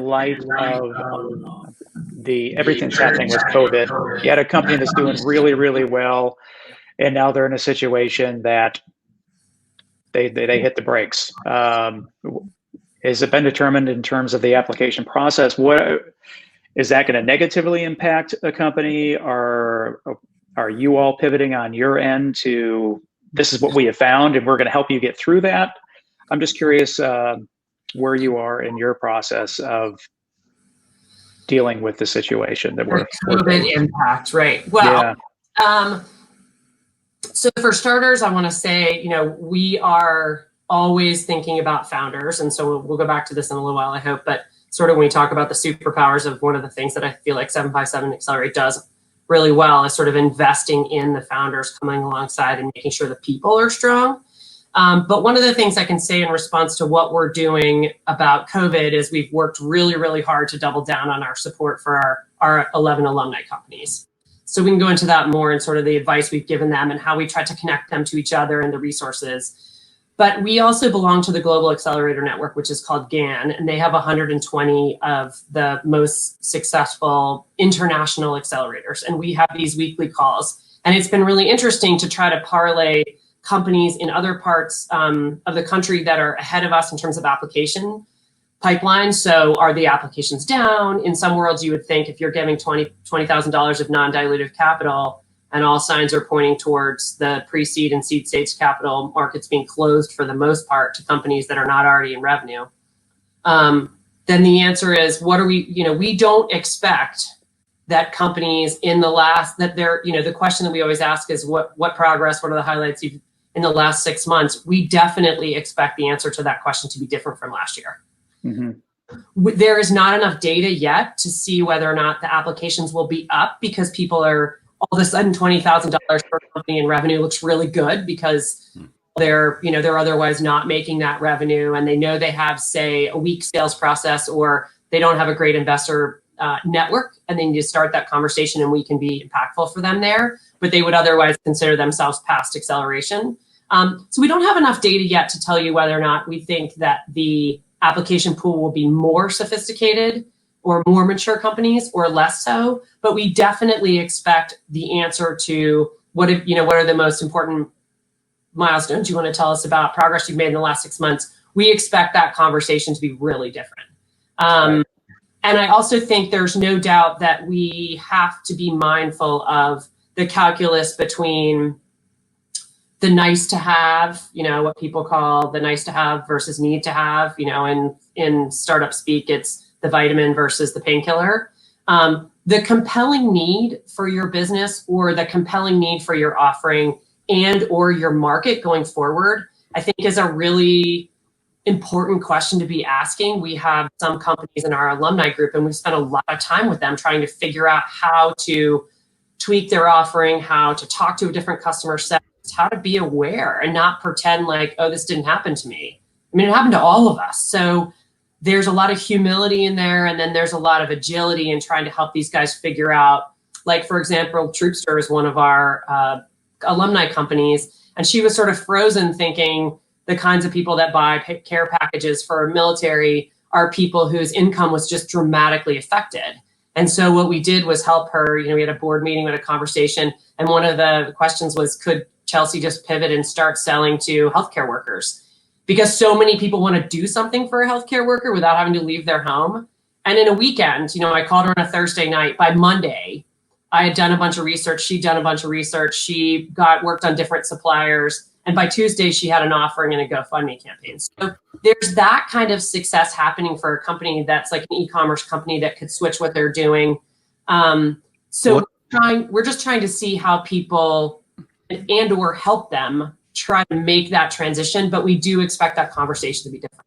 light of everything that's happening with COVID. You had a company that's doing really, really well, and now they're in a situation that they hit the brakes. Has it been determined in terms of the application process? What is that going to negatively impact a company? Are you all pivoting on your end to, this is what we have found and we're going to help you get through that? I'm just curious where you are in your process of dealing with the situation that we're COVID impact, right? Well, yeah. So for starters, I want to say, we are always thinking about founders. And so we'll go back to this in a little while, I hope. But sort of when we talk about the superpowers of one of the things that I feel like 757 Accelerate does really well is sort of investing in the founders, coming alongside and making sure the people are strong. But one of the things I can say in response to what we're doing about COVID is we've worked really, really hard to double down on our support for our 11 alumni companies. So we can go into that more and sort of the advice we've given them and how we try to connect them to each other and the resources. But we also belong to the Global Accelerator Network, which is called GAN, and they have 120 of the most successful international accelerators. And we have these weekly calls. And it's been really interesting to try to parlay companies in other parts of the country that are ahead of us in terms of application pipeline. So are the applications down? In some worlds, you would think if you're giving $20,000 of non-dilutive capital and all signs are pointing towards the pre-seed and seed stage capital markets being closed for the most part to companies that are not already in revenue, then the answer is, what are we don't expect that companies in the last, that they're, the question that we always ask is what progress, what are the highlights in the last 6 months? We definitely expect the answer to that question to be different from last year. Mm-hmm. There is not enough data yet to see whether or not the applications will be up because people are all of a sudden $20,000 per company in revenue looks really good because they're otherwise not making that revenue and they know they have, say, a weak sales process or they don't have a great investor network, and then you start that conversation and we can be impactful for them there, but they would otherwise consider themselves past acceleration. So we don't have enough data yet to tell you whether or not we think that the application pool will be more sophisticated or more mature companies or less so, but we definitely expect the answer to what are the most important milestones you want to tell us about progress you've made in the last 6 months. We expect that conversation to be really different. Right. And I also think there's no doubt that we have to be mindful of the calculus between the nice to have, what people call the nice to have versus need to have, in startup speak, it's the vitamin versus the painkiller. The compelling need for your business or the compelling need for your offering and or your market going forward, I think is a really important question to be asking. We have some companies in our alumni group and we've spent a lot of time with them trying to figure out how to tweak their offering, how to talk to a different customer set, how to be aware and not pretend like, oh, this didn't happen to me. I mean, it happened to all of us. So there's a lot of humility in there. And then there's a lot of agility in trying to help these guys figure out, like, for example, Troopster is one of our alumni companies. And she was sort of frozen thinking the kinds of people that buy care packages for military are people whose income was just dramatically affected. And so what we did was help her, we had a board meeting, we had a conversation. And one of the questions was, could Chelsea just pivot and start selling to healthcare workers? Because so many people want to do something for a healthcare worker without having to leave their home. And in a weekend, I called her on a Thursday night. By Monday, I had done a bunch of research. She'd done a bunch of research. She worked on different suppliers. And by Tuesday, she had an offering and a GoFundMe campaign. So there's that kind of success happening for a company that's like an e-commerce company that could switch what they're doing. We're just trying to see how people and or help them try to make that transition. But we do expect that conversation to be different.